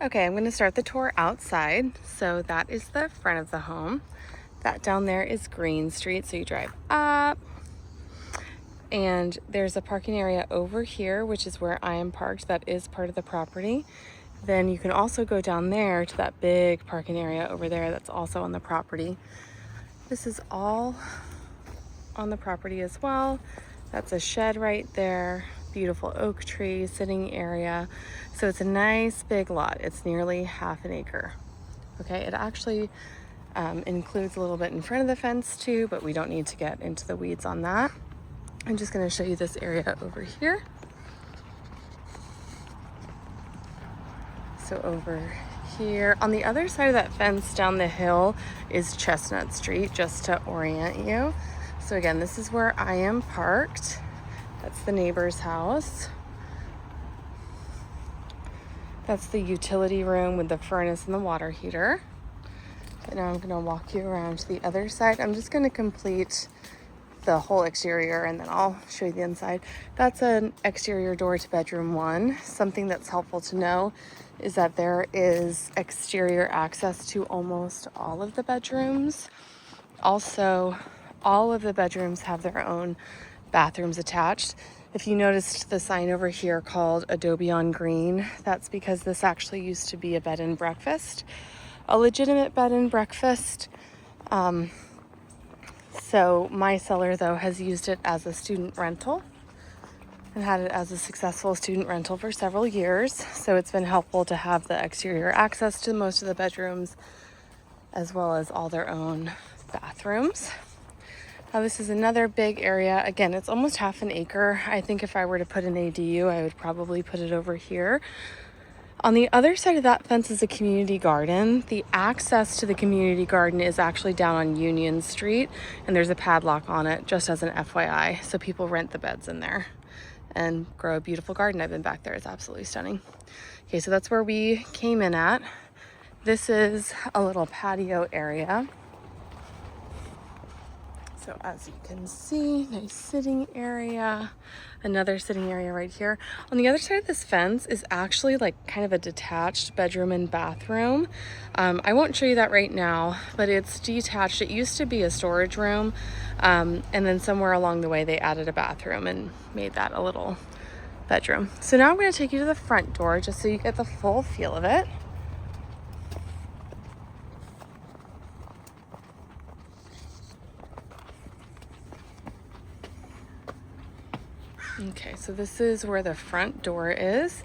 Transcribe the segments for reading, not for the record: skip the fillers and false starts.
Okay, I'm going to start the tour outside. So that is the front of the home. That down there is Green Street. So you drive up and there's a parking area over here, which is where I am parked. That is part of the property. Then you can also go down there to that big parking area over there. That's also on the property. This is all on the property as well. That's a shed right there. Beautiful oak tree, sitting area. So it's a nice big lot. It's nearly half an acre. Okay, it actually includes a little bit in front of the fence too, but we don't need to get into the weeds on that. I'm just going to show you this area over here. So over here on the other side of that fence down the hill is Chestnut Street, just to orient you. So again, this is where I am parked. That's the neighbor's house. That's the utility room with the furnace and the water heater. And now I'm going to walk you around to the other side. I'm just going to complete the whole exterior and then I'll show you the inside. That's an exterior door to bedroom 1. Something that's helpful to know is that there is exterior access to almost all of the bedrooms. Also, all of the bedrooms have their own bathrooms attached. If you noticed the sign over here called Adobe on Green, that's because this actually used to be a bed and breakfast, a legitimate bed and breakfast. So my seller, though, has used it as a student rental and had it as a successful student rental for several years. So it's been helpful to have the exterior access to most of the bedrooms as well as all their own bathrooms. Now this is another big area. Again, it's almost half an acre. I think if I were to put an ADU, I would probably put it over here. On the other side of that fence is a community garden. The access to the community garden is actually down on Union Street, and there's a padlock on it, just as an FYI. So people rent the beds in there and grow a beautiful garden. I've been back there. It's absolutely stunning. Okay, so that's where we came in at. This is a little patio area. So as you can see, nice sitting area, another sitting area right here. On the other side of this fence is actually like kind of a detached bedroom and bathroom. I won't show you that right now, but it's detached. It used to be a storage room. And then somewhere along the way, they added a bathroom and made that a little bedroom. So now I'm going to take you to the front door just so you get the full feel of it. Okay, so this is where the front door is.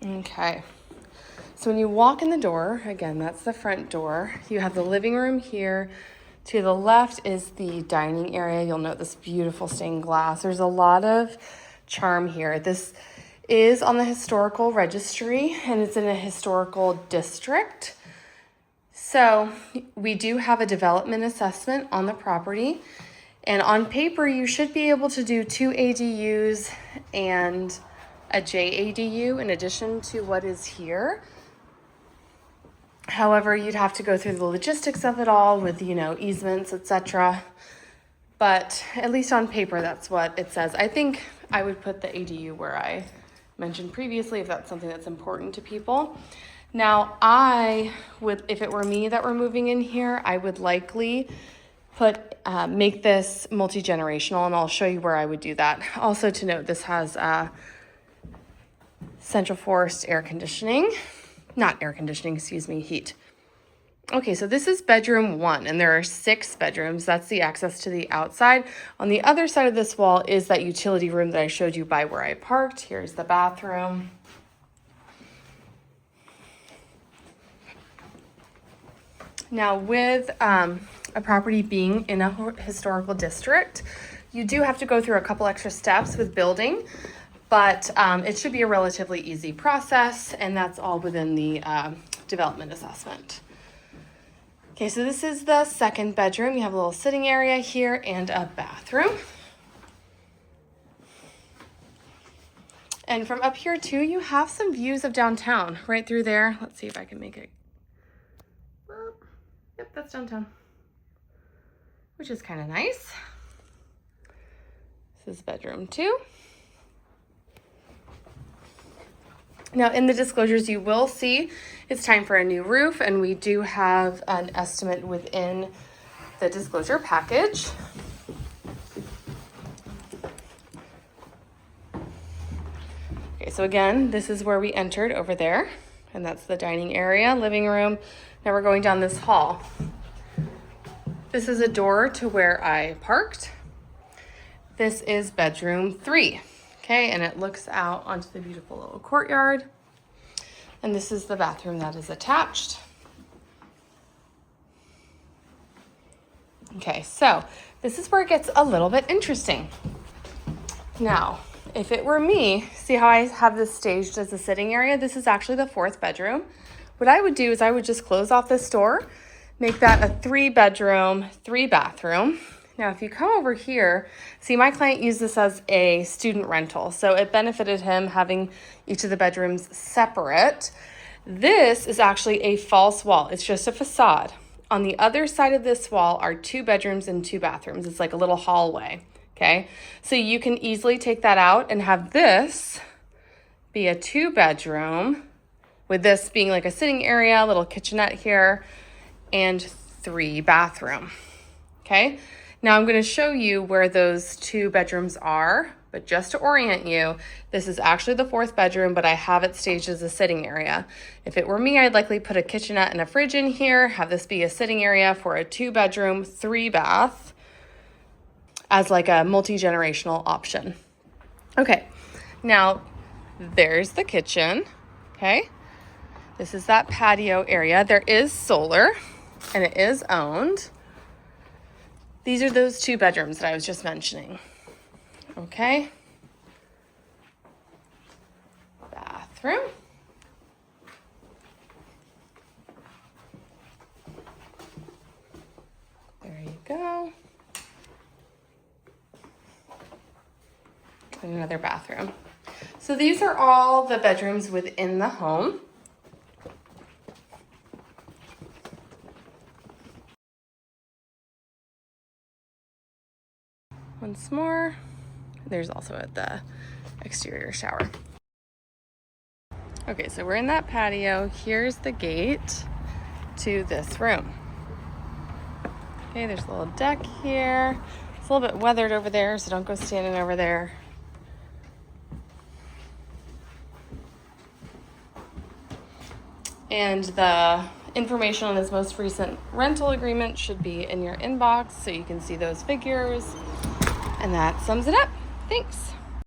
Okay, so when you walk in the door, again, that's the front door. You have the living room here. To the left is the dining area. You'll note this beautiful stained glass. There's a lot of charm here. This is on the historical registry and it's in a historical district. So we do have a development assessment on the property, and on paper you should be able to do 2 ADUs and a JADU in addition to what is here. However, you'd have to go through the logistics of it all with, easements, etc. But at least on paper, that's what it says. I think I would put the ADU where I mentioned previously if that's something that's important to people. Now, I would, if it were me that were moving in here, I would likely make this multi-generational, and I'll show you where I would do that. Also to note, this has central forced air conditioning, not air conditioning, excuse me, heat. Okay, so this is bedroom 1, and there are 6 bedrooms. That's the access to the outside. On the other side of this wall is that utility room that I showed you by where I parked. Here's the bathroom. Now, with a property being in a historical district, you do have to go through a couple extra steps with building, but it should be a relatively easy process, and that's all within the development assessment. Okay, so this is the second bedroom. You have a little sitting area here and a bathroom. And from up here too, you have some views of downtown right through there. Let's see if I can make it. Yep, that's downtown, which is kind of nice. This is bedroom 2. Now in the disclosures, you will see it's time for a new roof, and we do have an estimate within the disclosure package. Okay, so again, this is where we entered over there, and that's the dining area, living room. Now we're going down this hall. This is a door to where I parked. This is bedroom 3. Okay, and it looks out onto the beautiful little courtyard. And this is the bathroom that is attached. Okay, so this is where it gets a little bit interesting. Now, if it were me, see how I have this staged as a sitting area? This is actually the 4th bedroom. What I would do is I would just close off this door, make that a 3-bedroom, 3-bathroom. Now, if you come over here, see, my client used this as a student rental, so it benefited him having each of the bedrooms separate. This is actually a false wall. It's just a facade. On the other side of this wall are 2 bedrooms and 2 bathrooms. It's like a little hallway, okay? So you can easily take that out and have this be a 2-bedroom, with this being like a sitting area, a little kitchenette here, and 3-bathroom, okay? Now I'm going to show you where those 2 bedrooms are, but just to orient you, this is actually the 4th bedroom, but I have it staged as a sitting area. If it were me, I'd likely put a kitchenette and a fridge in here, have this be a sitting area for a 2-bedroom, 3-bath as like a multi-generational option. Okay, now there's the kitchen, okay? This is that patio area. There is solar, and it is owned. These are those 2 bedrooms that I was just mentioning. Okay. Bathroom. There you go. And another bathroom. So these are all the bedrooms within the home. Once more, there's also the exterior shower. Okay, so we're in that patio. Here's the gate to this room. Okay, there's a little deck here. It's a little bit weathered over there, so don't go standing over there. And the information on his most recent rental agreement should be in your inbox, so you can see those figures. And that sums it up. Thanks.